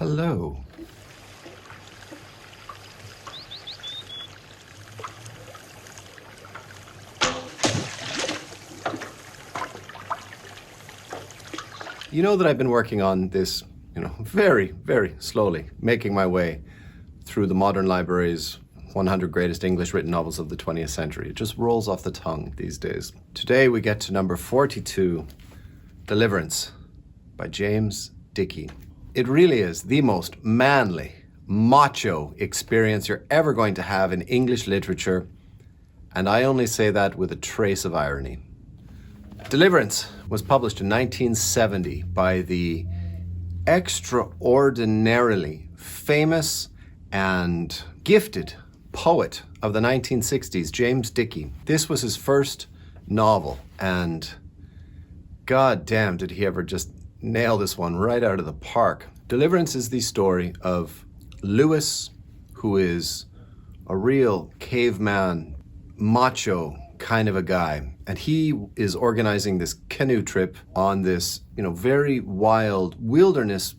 Hello. You know that I've been working on this, very, very slowly, making my way through the Modern Library's 100 Greatest English Written Novels of the 20th Century. It just rolls off the tongue these days. Today we get to number 42, Deliverance by James Dickey. It really is the most manly, macho experience you're ever going to have in English literature, and I only say that with a trace of irony. Deliverance was published in 1970 by the extraordinarily famous and gifted poet of the 1960s, James Dickey. This was his first novel, and god damn did he ever just nail this one right out of the park. Deliverance is the story of Lewis, who is a real caveman, macho kind of a guy, and he is organizing this canoe trip on this, very wild wilderness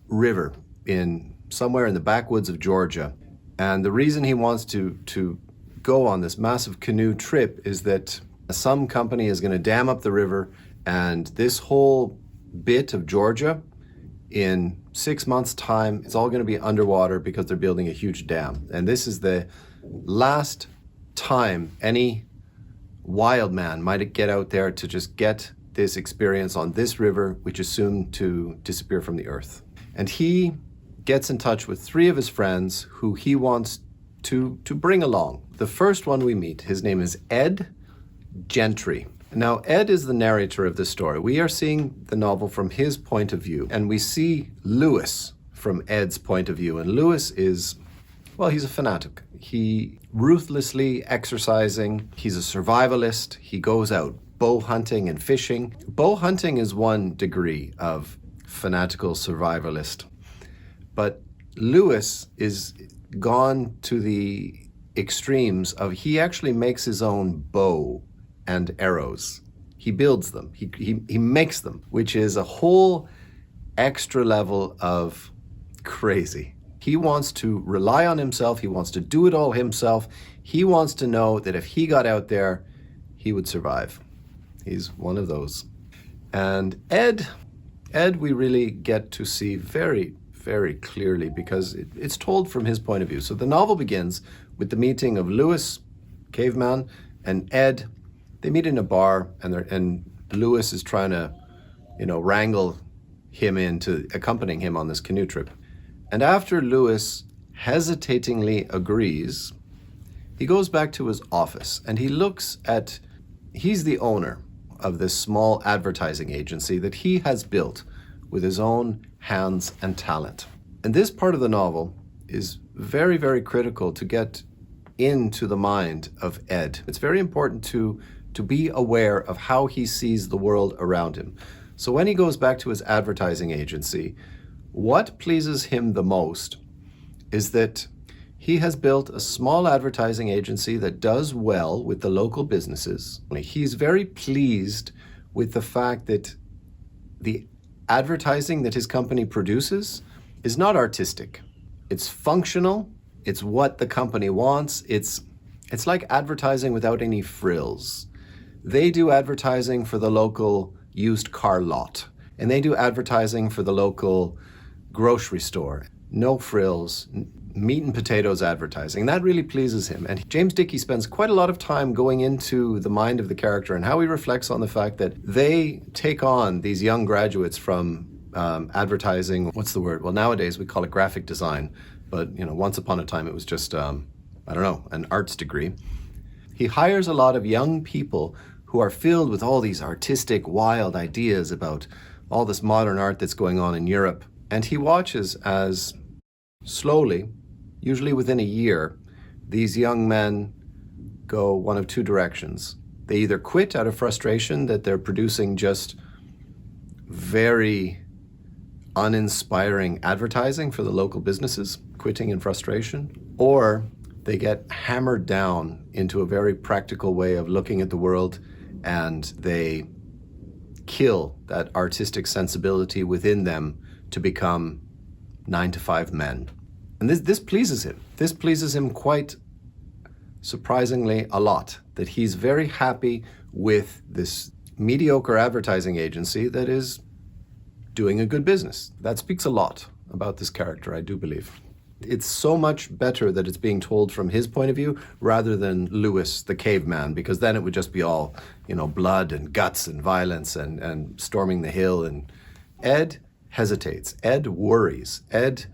river in somewhere in the backwoods of Georgia. And the reason he wants to go on this massive canoe trip is that some company is going to dam up the river, and this whole bit of Georgia, in 6 months' time, it's all going to be underwater because they're building a huge dam. And this is the last time any wild man might get out there to just get this experience on this river, which is soon to disappear from the earth. And he gets in touch with 3 of his friends who he wants to bring along. The first one we meet, his name is Ed Gentry. Now, Ed is the narrator of this story. We are seeing the novel from his point of view, and we see Lewis from Ed's point of view. And Lewis is, he's a fanatic. He ruthlessly exercising. He's a survivalist. He goes out bow hunting and fishing. Bow hunting is one degree of fanatical survivalist. But Lewis is gone to the extremes of he actually makes his own bow and arrows. He builds them. He makes them, which is a whole extra level of crazy. He wants to rely on himself. He wants to do it all himself. He wants to know that if he got out there, he would survive. He's one of those. And Ed we really get to see very, very clearly because it's told from his point of view. So the novel begins with the meeting of Lewis, caveman, and Ed. They meet in a bar, and Lewis is trying to, wrangle him into accompanying him on this canoe trip. And after Lewis hesitatingly agrees, he goes back to his office and he's the owner of this small advertising agency that he has built with his own hands and talent. And this part of the novel is very, very critical to get into the mind of Ed. It's very important to be aware of how he sees the world around him. So when he goes back to his advertising agency, what pleases him the most is that he has built a small advertising agency that does well with the local businesses. He's very pleased with the fact that the advertising that his company produces is not artistic. It's functional. It's what the company wants. It's like advertising without any frills. They do advertising for the local used car lot, and they do advertising for the local grocery store. No frills, meat and potatoes advertising. That really pleases him. And James Dickey spends quite a lot of time going into the mind of the character and how he reflects on the fact that they take on these young graduates from advertising. What's the word? Well, nowadays we call it graphic design, but once upon a time it was just, an arts degree. He hires a lot of young people who are filled with all these artistic, wild ideas about all this modern art that's going on in Europe. And he watches as slowly, usually within a year, these young men go one of 2 directions. They either quit out of frustration that they're producing just very uninspiring advertising for the local businesses, quitting in frustration, or they get hammered down into a very practical way of looking at the world, and they kill that artistic sensibility within them to become 9-to-5 men. And this pleases him. This pleases him quite surprisingly a lot, that he's very happy with this mediocre advertising agency that is doing a good business. That speaks a lot about this character, I do believe. It's so much better that it's being told from his point of view rather than Lewis, the caveman, because then it would just be all, blood and guts and violence and storming the hill. And Ed hesitates. Ed worries. Ed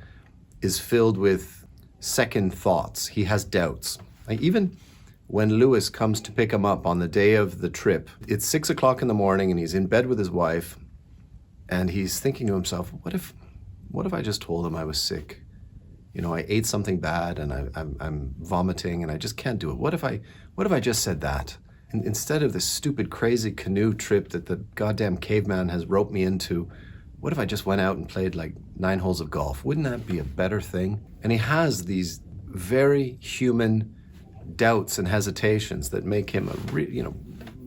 is filled with second thoughts. He has doubts. Like even when Lewis comes to pick him up on the day of the trip, it's 6 o'clock in the morning and he's in bed with his wife and he's thinking to himself, what if I just told him I was sick? I ate something bad and I'm vomiting and I just can't do it. What if I just said that? And instead of this stupid, crazy canoe trip that the goddamn caveman has roped me into, what if I just went out and played like 9 holes of golf? Wouldn't that be a better thing? And he has these very human doubts and hesitations that make him a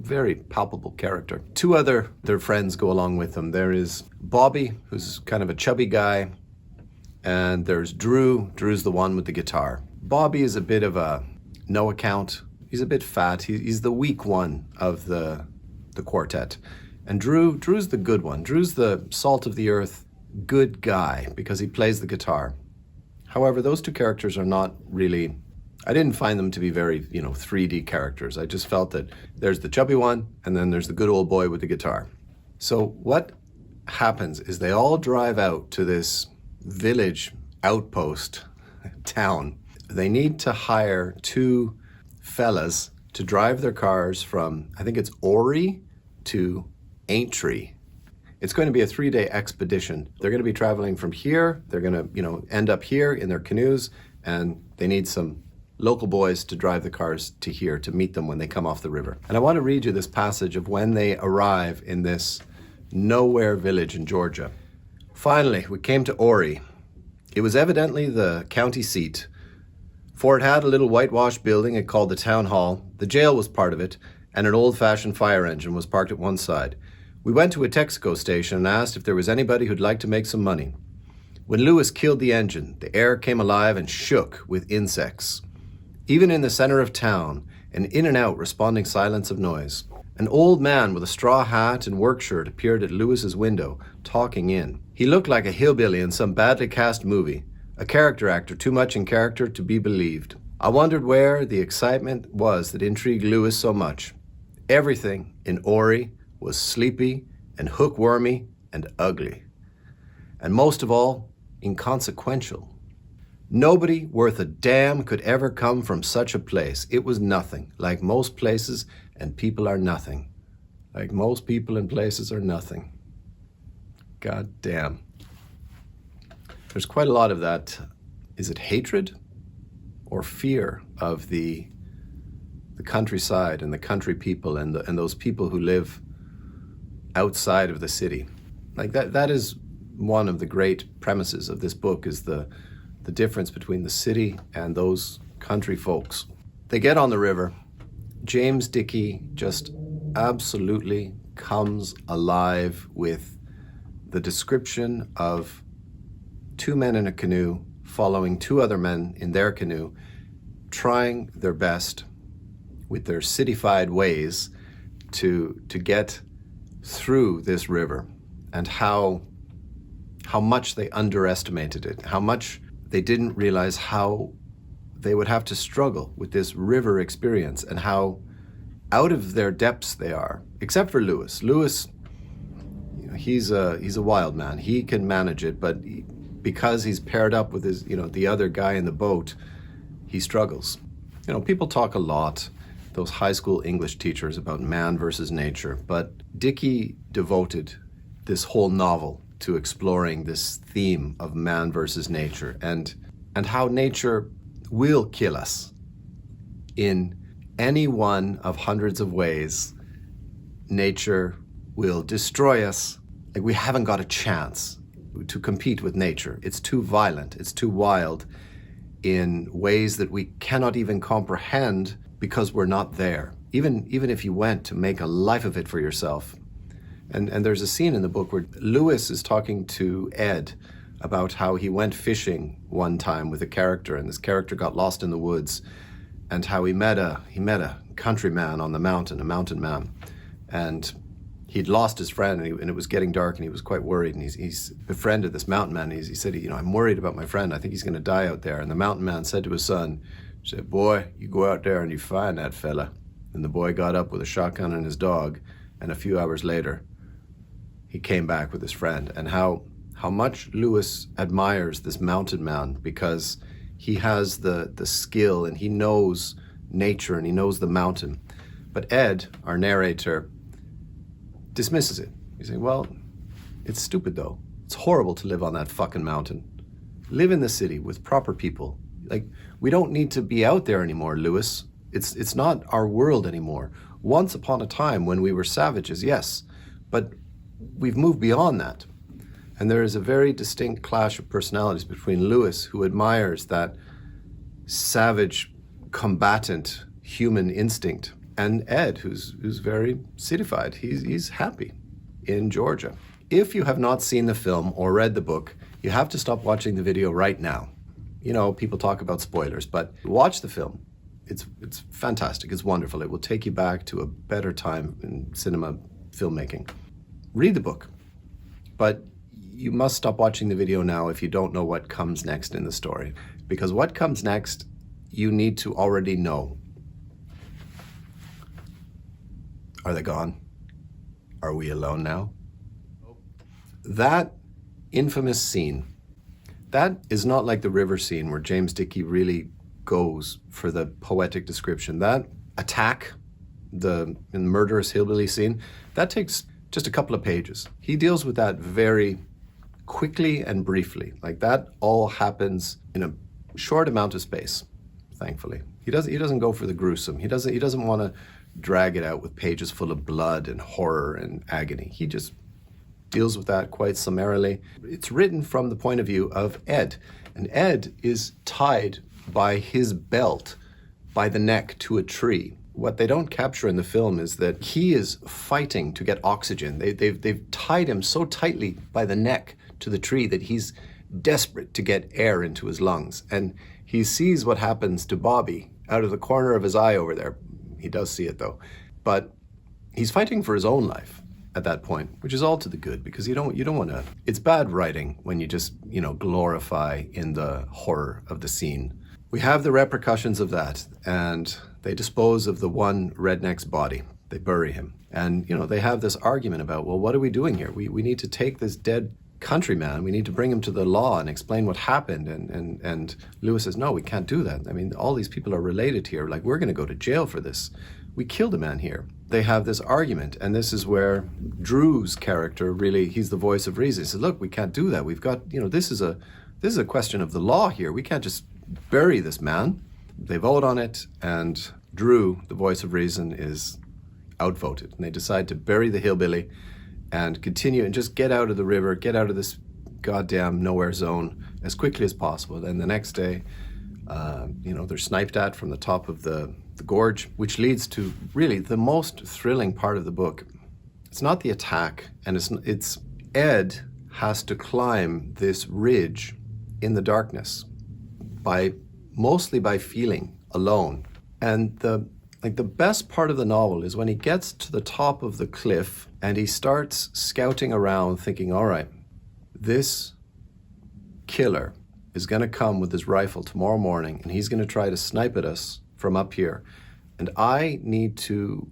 very palpable character. 2 other their friends go along with him. There is Bobby, who's kind of a chubby guy, and there's Drew. Drew's the one with the guitar. Bobby is a bit of a no account. He's a bit fat. He's the weak one of the quartet. And Drew's the good one. Drew's the salt of the earth good guy because he plays the guitar. However, those 2 characters are not really, I didn't find them to be very, 3D characters. I just felt that there's the chubby one and then there's the good old boy with the guitar. So what happens is they all drive out to this village outpost town. They need to hire 2 fellas to drive their cars from, I think it's Ori to Aintree. It's going to be a 3-day expedition. They're going to be traveling from here. They're going to, end up here in their canoes, and they need some local boys to drive the cars to here to meet them when they come off the river. And I want to read you this passage of when they arrive in this nowhere village in Georgia. Finally, we came to Ori. It was evidently the county seat, for it had a little whitewashed building it called the town hall. The jail was part of it, and an old-fashioned fire engine was parked at one side. We went to a Texaco station and asked if there was anybody who'd like to make some money. When Lewis killed the engine, the air came alive and shook with insects. Even in the center of town, an in and out responding silence of noise. An old man with a straw hat and work shirt appeared at Lewis's window, talking in. He looked like a hillbilly in some badly cast movie, a character actor too much in character to be believed. I wondered where the excitement was that intrigued Lewis so much. Everything in Ori was sleepy and hookwormy and ugly. And most of all, inconsequential. Nobody worth a damn could ever come from such a place. It was nothing, like most places, and people are nothing. Like most people and places are nothing. God damn. There's quite a lot of that. Is it hatred or fear of the countryside and the country people and those people who live outside of the city? Like that is one of the great premises of this book, is the difference between the city and those country folks. They get on the river. James Dickey just absolutely comes alive with the description of 2 men in a canoe following 2 other men in their canoe, trying their best with their cityfied ways to get through this river, and how much they underestimated it, how much they didn't realize how they would have to struggle with this river experience and how out of their depths they are, except for Lewis. Lewis, he's a wild man. He can manage it, but because he's paired up with his, the other guy in the boat, he struggles. People talk a lot, those high school English teachers, about man versus nature, but Dickey devoted this whole novel to exploring this theme of man versus nature and how nature will kill us in any one of hundreds of ways. Nature will destroy us. Like, we haven't got a chance to compete with nature. It's too violent, it's too wild in ways that we cannot even comprehend because we're not there. Even if you went to make a life of it for yourself. And there's a scene in the book where Lewis is talking to Ed about how he went fishing one time with a character, and this character got lost in the woods, and how he met a countryman on the mountain, a mountain man, and he'd lost his friend, and it was getting dark, and he was quite worried, and he's befriended this mountain man. He said, I'm worried about my friend. I think he's going to die out there. And the mountain man said to his son, he said, boy, you go out there and you find that fella. And the boy got up with a shotgun and his dog, and a few hours later, he came back with his friend. And how much Lewis admires this mountain man, because he has the skill, and he knows nature, and he knows the mountain. But Ed, our narrator, dismisses it. He's saying, well, it's stupid though. It's horrible to live on that fucking mountain. Live in the city with proper people. Like, we don't need to be out there anymore, Lewis. It's not our world anymore. Once upon a time when we were savages, yes, but we've moved beyond that. And there is a very distinct clash of personalities between Lewis, who admires that savage, combatant human instinct, and Ed, who's very cityfied. He's happy in Georgia. If you have not seen the film or read the book, you have to stop watching the video right now. People talk about spoilers, but watch the film. It's fantastic. It's wonderful. It will take you back to a better time in cinema filmmaking. Read the book, but you must stop watching the video now if you don't know what comes next in the story, because what comes next, you need to already know. Are they gone? Are we alone now? That infamous scene, that is not like the river scene where James Dickey really goes for the poetic description. That attack, the murderous hillbilly scene, that takes just a couple of pages. He deals with that very quickly and briefly. Like, that all happens in a short amount of space, thankfully. He doesn't go for the gruesome. He doesn't want to drag it out with pages full of blood and horror and agony. He just deals with that quite summarily. It's written from the point of view of Ed, and Ed is tied by his belt by the neck to a tree. What they don't capture in the film is that he is fighting to get oxygen. They've tied him so tightly by the neck to the tree that he's desperate to get air into his lungs. And he sees what happens to Bobby out of the corner of his eye over there. He does see it though. But he's fighting for his own life at that point, which is all to the good, because you don't want to. It's bad writing when you just, glorify in the horror of the scene. We have the repercussions of that, and they dispose of the one redneck's body. They bury him. And, they have this argument about, well, what are we doing here? We need to take this dead countryman, we need to bring him to the law and explain what happened. And Lewis says, no, we can't do that. I mean, all these people are related here. Like, we're going to go to jail for this. We killed a man here. They have this argument, and this is where Drew's character really, he's the voice of reason. He says, look, we can't do that. We've got, this is a question of the law here. We can't just bury this man. They vote on it, and Drew, the voice of reason, is outvoted. And they decide to bury the hillbilly and continue and just get out of the river, get out of this goddamn nowhere zone as quickly as possible. Then the next day, they're sniped at from the top of the gorge, which leads to really the most thrilling part of the book. It's not the attack, and it's Ed has to climb this ridge in the darkness mostly by feeling alone. And the best part of the novel is when he gets to the top of the cliff and he starts scouting around thinking, all right, this killer is going to come with his rifle tomorrow morning and he's going to try to snipe at us from up here. And I need to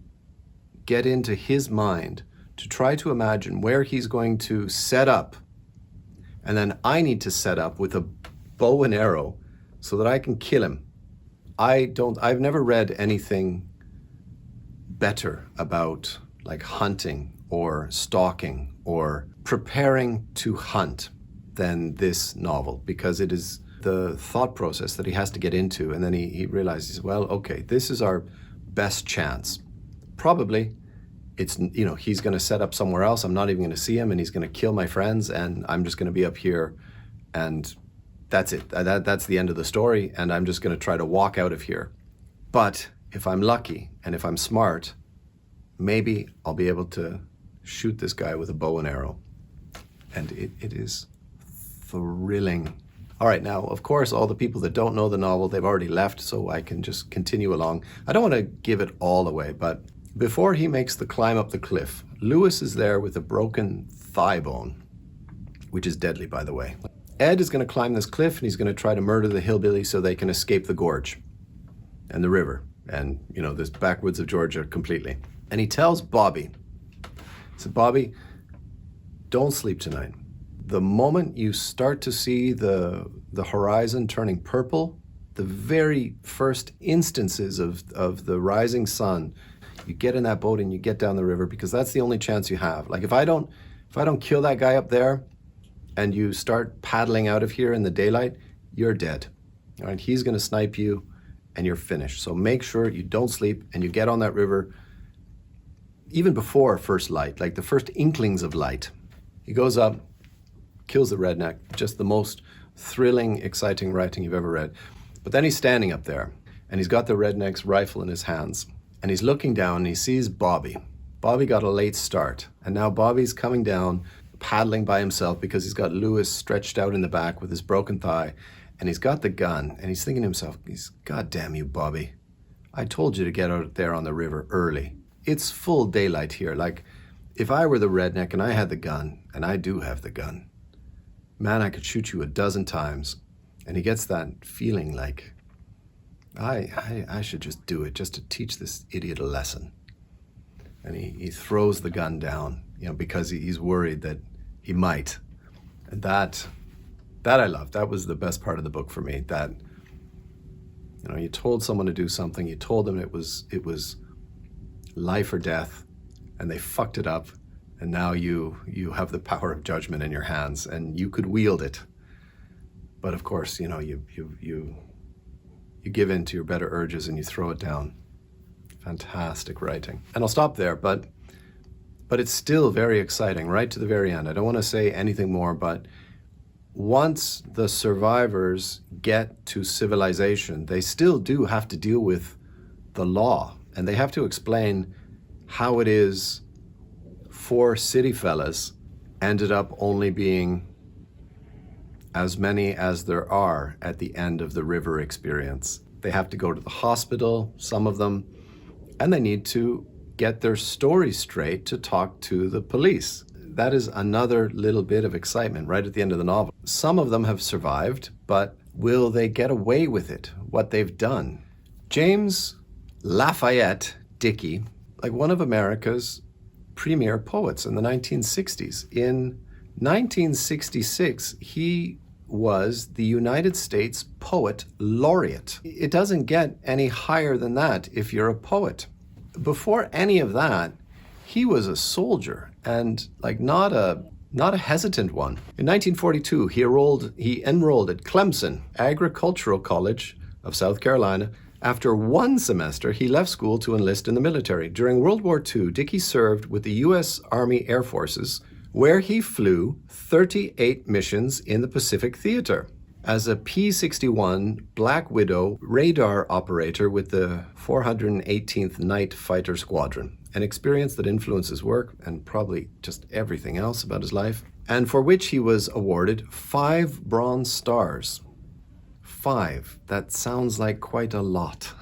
get into his mind to try to imagine where he's going to set up. And then I need to set up with a bow and arrow so that I can kill him. I've never read anything better about like hunting or stalking or preparing to hunt than this novel, because it is the thought process that he has to get into, and then he realizes, well, okay, this is our best chance. Probably it's, he's going to set up somewhere else. I'm not even going to see him, and he's going to kill my friends, and I'm just going to be up here, and that's it. That's the end of the story, and I'm just going to try to walk out of here. But if I'm lucky and if I'm smart, maybe I'll be able to shoot this guy with a bow and arrow. And it is thrilling. All right, now, of course, all the people that don't know the novel, they've already left, so I can just continue along. I don't want to give it all away, but before he makes the climb up the cliff, Lewis is there with a broken thigh bone, which is deadly, by the way. Ed is going to climb this cliff, and he's going to try to murder the hillbilly so they can escape the gorge and the river and, you know, this backwoods of Georgia completely. And he tells Bobby, he said, Bobby, don't sleep tonight. The moment you start to see the horizon turning purple, the very first instances of the rising sun, you get in that boat and you get down the river, because that's the only chance you have. Like if I don't kill that guy up there and you start paddling out of here in the daylight, you're dead. All right, he's gonna snipe you and you're finished. So make sure you don't sleep and you get on that river even before first light, like the first inklings of light. He goes up, kills the redneck, just the most thrilling, exciting writing you've ever read. But then he's standing up there and he's got the redneck's rifle in his hands and he's looking down and he sees Bobby. Bobby got a late start and now Bobby's coming down, paddling by himself because he's got Lewis stretched out in the back with his broken thigh and he's got the gun and he's thinking to himself, God damn you, Bobby. I told you to get out there on the river early. It's full daylight here. Like if I were the redneck and I had the gun, and I do have the gun, man, I could shoot you a dozen times. And he gets that feeling like, I should just do it just to teach this idiot a lesson. And he throws the gun down, you know, because he's worried that he might. And that I loved. That was the best part of the book for me. That, you know, you told someone to do something, you told them it was life or death, and they fucked it up. And now you have the power of judgment in your hands and you could wield it. But of course, you know, you give in to your better urges and you throw it down. Fantastic writing. And I'll stop there, but it's still very exciting right to the very end. I don't want to say anything more, but once the survivors get to civilization, they still do have to deal with the law and they have to explain how it is 4 city fellas ended up only being as many as there are at the end of the river experience. They have to go to the hospital, some of them, and they need to get their story straight to talk to the police. That is another little bit of excitement right at the end of the novel. Some of them have survived, but will they get away with it, what they've done? James Lafayette Dickey, like one of America's premier poets in the 1960s. In 1966, he was the United States Poet Laureate. It doesn't get any higher than that if you're a poet. Before any of that, he was a soldier and like not a hesitant one. In 1942, he enrolled at Clemson Agricultural College of South Carolina. After 1 semester, he left school to enlist in the military. During World War II, Dickey served with the U.S. Army Air Forces, where he flew 38 missions in the Pacific Theater as a P-61 Black Widow radar operator with the 418th Night Fighter Squadron, an experience that influenced his work and probably just everything else about his life, and for which he was awarded 5 Bronze Stars. 5. That sounds like quite a lot.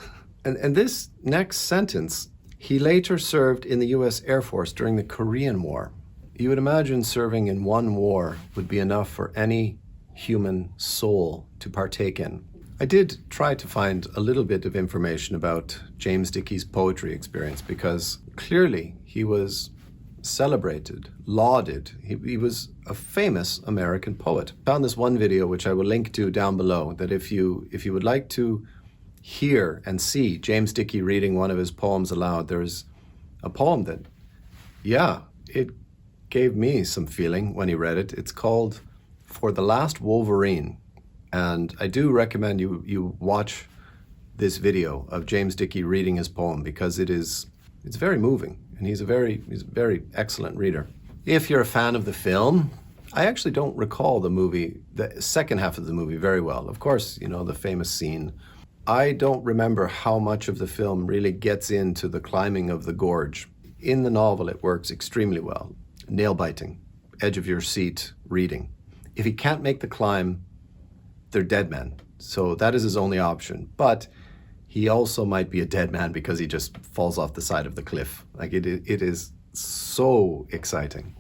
And this next sentence, he later served in the U.S. Air Force during the Korean War. You would imagine serving in one war would be enough for any human soul to partake in. I did try to find a little bit of information about James Dickey's poetry experience because clearly he was celebrated, lauded. He was a famous American poet. I found this one video, which I will link to down below, that if you would like to hear and see James Dickey reading one of his poems aloud, there's a poem that, yeah, it gave me some feeling when he read it. It's called For the Last Wolverine. And I do recommend you watch this video of James Dickey reading his poem because it's very moving. And he's a very excellent reader. If you're a fan of the film, I actually don't recall the second half of the movie very well. Of course, you know, the famous scene. I don't remember how much of the film really gets into the climbing of the gorge. In the novel, it works extremely well. Nail-biting, edge of your seat reading. if he can't make the climb, they're dead men. So that is his only option. But he also might be a dead man because he just falls off the side of the cliff. Like it is so exciting.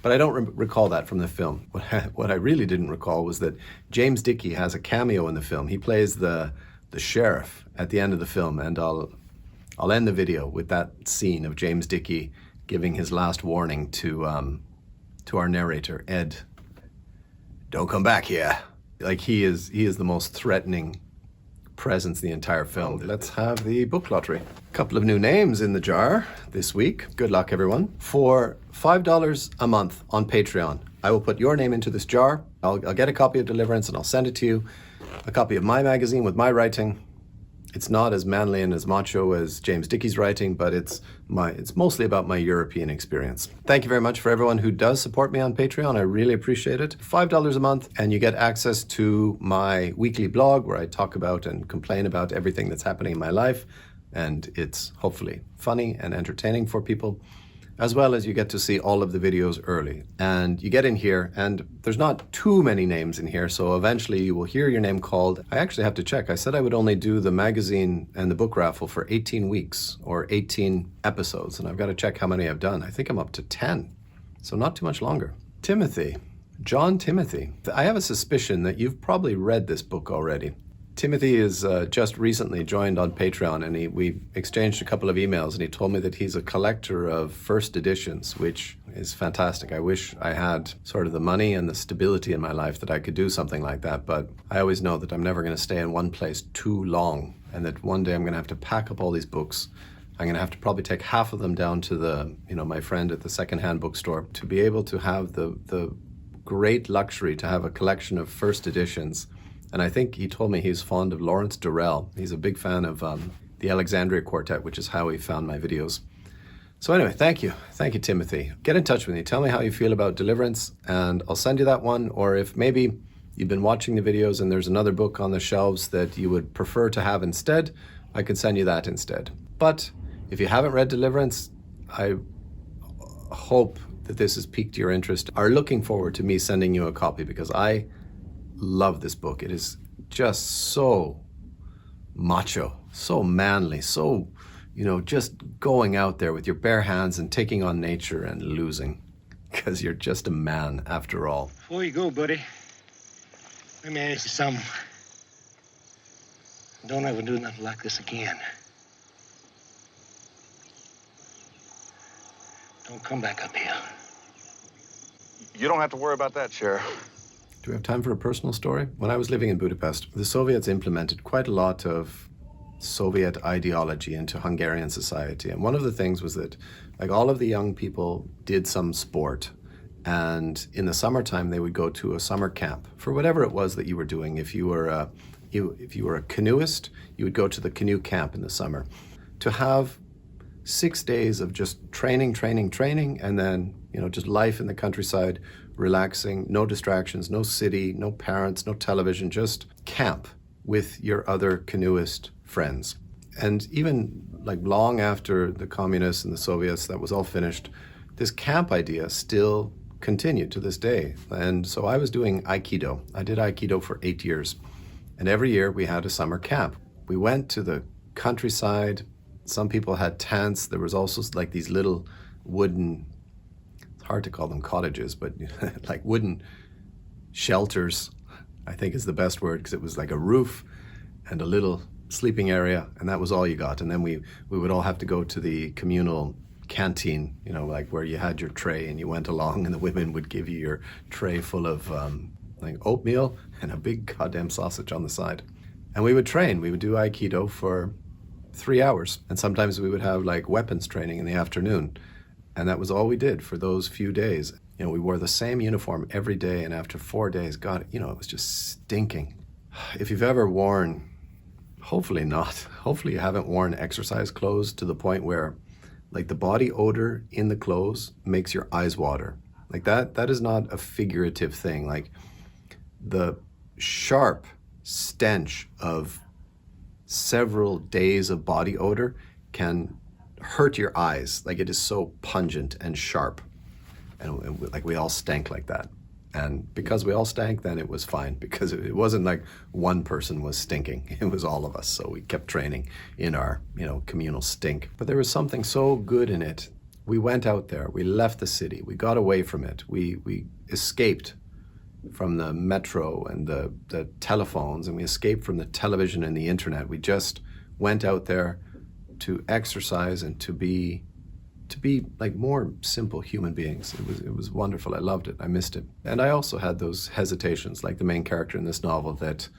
But I don't recall that from the film. What I really didn't recall was that James Dickey has a cameo in the film. He plays the sheriff at the end of the film, and I'll end the video with that scene of James Dickey giving his last warning to our narrator, Ed. Don't come back here. Like he is the most threatening presence in the entire film. Let's have the book lottery. A couple of new names in the jar this week. Good luck, everyone. For $5 a month on Patreon, I will put your name into this jar. I'll get a copy of Deliverance and I'll send it to you. A copy of my magazine with my writing. It's not as manly and as macho as James Dickey's writing, but it's mostly about my European experience. Thank you very much for everyone who does support me on Patreon. I really appreciate it. $5 a month, and you get access to my weekly blog where I talk about and complain about everything that's happening in my life, and it's hopefully funny and entertaining for people, as well as you get to see all of the videos early. And you get in here, and there's not too many names in here, so eventually you will hear your name called. I actually have to check. I said I would only do the magazine and the book raffle for 18 weeks or 18 episodes, and I've got to check how many I've done. I think I'm up to 10, so not too much longer. Timothy, John Timothy. I have a suspicion that you've probably read this book already. Timothy is just recently joined on Patreon, and we exchanged a couple of emails, and he told me that he's a collector of first editions, which is fantastic. I wish I had sort of the money and the stability in my life that I could do something like that, but I always know that I'm never going to stay in one place too long, and that one day I'm going to have to pack up all these books. I'm going to have to probably take half of them down to my friend at the secondhand bookstore to be able to have the great luxury to have a collection of first editions. And I think he told me he's fond of Lawrence Durrell. He's a big fan of the Alexandria Quartet, which is how he found my videos. So anyway, thank you. Thank you, Timothy. Get in touch with me. Tell me how you feel about Deliverance, and I'll send you that one. Or if maybe you've been watching the videos and there's another book on the shelves that you would prefer to have instead, I could send you that instead. But if you haven't read Deliverance, I hope that this has piqued your interest. Are looking forward to me sending you a copy, because I love this book. It is just so macho, so manly, so, just going out there with your bare hands and taking on nature and losing, because you're just a man after all. Before you go, buddy, let me ask you something. Don't ever do nothing like this again. Don't come back up here. You don't have to worry about that, Sheriff. Do we have time for a personal story? When I was living in Budapest, the Soviets implemented quite a lot of Soviet ideology into Hungarian society. And one of the things was that all of the young people did some sport. And in the summertime, they would go to a summer camp for whatever it was that you were doing. If you were a canoeist, you would go to the canoe camp in the summer. To have 6 days of just training, and then, just life in the countryside, relaxing, no distractions, no city, no parents, no television, just camp with your other canoeist friends. And even long after the communists and the Soviets, that was all finished, this camp idea still continued to this day. And so I was doing Aikido. I did Aikido for 8 years. And every year we had a summer camp. We went to the countryside. Some people had tents. There was also these little wooden, it's hard to call them cottages, but wooden shelters, I think is the best word, because it was like a roof and a little sleeping area, and that was all you got. And then we would all have to go to the communal canteen, where you had your tray and you went along, and the women would give you your tray full of oatmeal and a big goddamn sausage on the side. And we would train. We would do Aikido for 3 hours, and sometimes we would have weapons training in the afternoon. And that was all we did for those few days. We wore the same uniform every day, and after 4 days, God, it was just stinking. If you've ever worn, hopefully you haven't worn exercise clothes to the point where the body odor in the clothes makes your eyes water. That is not a figurative thing. The sharp stench of several days of body odor can hurt your eyes. It is so pungent and sharp, and we all stank like that. And because we all stank then, it was fine, because it wasn't like one person was stinking. It was all of us. So we kept training in our, communal stink. But there was something so good in it. We went out there, we left the city, we got away from it. We escaped from the metro and the telephones, and we escaped from the television and the internet. We just went out there to exercise and to be like more simple human beings. It was wonderful. I loved it. I missed it. And I also had those hesitations, like the main character in this novel, that,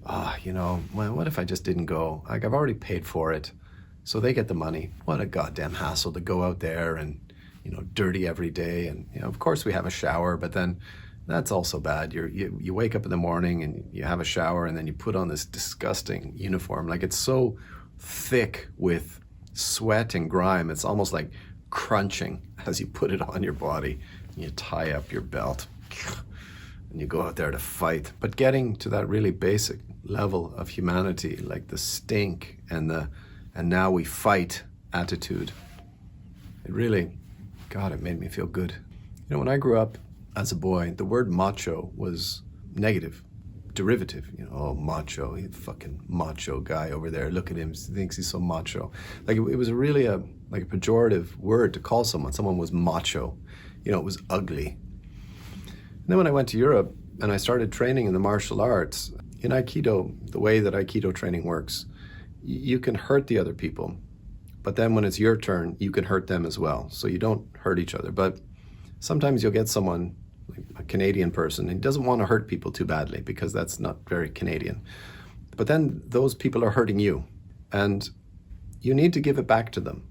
well, what if I just didn't go? Like, I've already paid for it, so they get the money. What a goddamn hassle to go out there and, dirty every day. And, of course we have a shower, but then that's also bad. You wake up in the morning and you have a shower, and then you put on this disgusting uniform. Like, it's so thick with sweat and grime. It's almost like crunching as you put it on your body. You tie up your belt and you go out there to fight. But getting to that really basic level of humanity, like the stink and now we fight attitude, it really, God, it made me feel good. When I grew up as a boy, the word macho was negative, derivative. Oh, macho, you fucking macho guy over there. Look at him, he thinks he's so macho. Like, it was really a pejorative word to call someone. Someone was macho. It was ugly. And then when I went to Europe and I started training in the martial arts, in Aikido, the way that Aikido training works, you can hurt the other people, but then when it's your turn, you can hurt them as well. So you don't hurt each other. But sometimes you'll get someone, like a Canadian person, and he doesn't want to hurt people too badly because that's not very Canadian. But then those people are hurting you, and you need to give it back to them.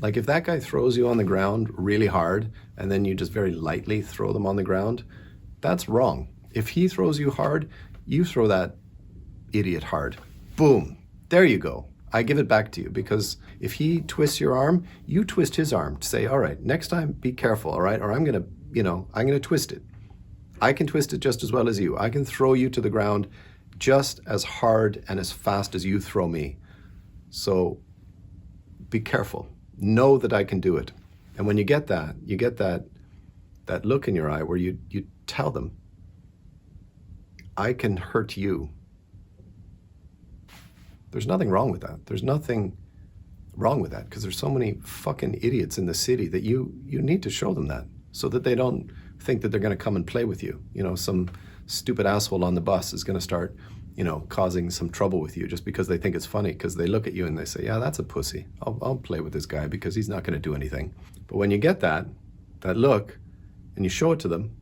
Like, if that guy throws you on the ground really hard and then you just very lightly throw them on the ground, that's wrong. If he throws you hard, you throw that idiot hard. Boom. There you go. I give it back to you, because if he twists your arm, you twist his arm to say, all right, next time be careful, all right? Or I'm going to twist it. I can twist it just as well as you. I can throw you to the ground just as hard and as fast as you throw me. So be careful. Know that I can do it. And when you get that look in your eye where you tell them, I can hurt you. There's nothing wrong with that. There's nothing wrong with that, because there's so many fucking idiots in the city that you need to show them that, so that they don't think that they're going to come and play with you. Some stupid asshole on the bus is going to start, causing some trouble with you just because they think it's funny, because they look at you and they say, yeah, that's a pussy. I'll play with this guy because he's not going to do anything. But when you get that look and you show it to them,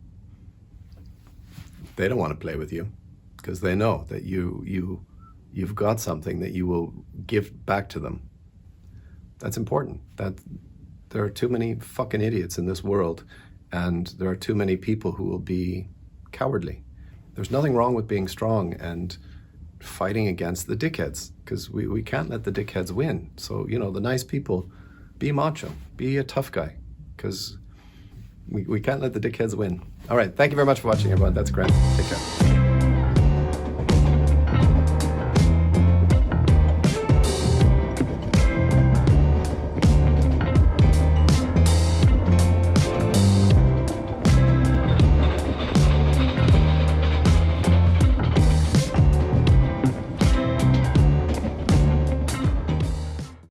they don't want to play with you, because they know that you've got something that you will give back to them. That's important. That there are too many fucking idiots in this world, and there are too many people who will be cowardly. There's nothing wrong with being strong and fighting against the dickheads, because we can't let the dickheads win. So, the nice people, be macho, be a tough guy, because we can't let the dickheads win. All right, thank you very much for watching, everyone. That's great. Take care.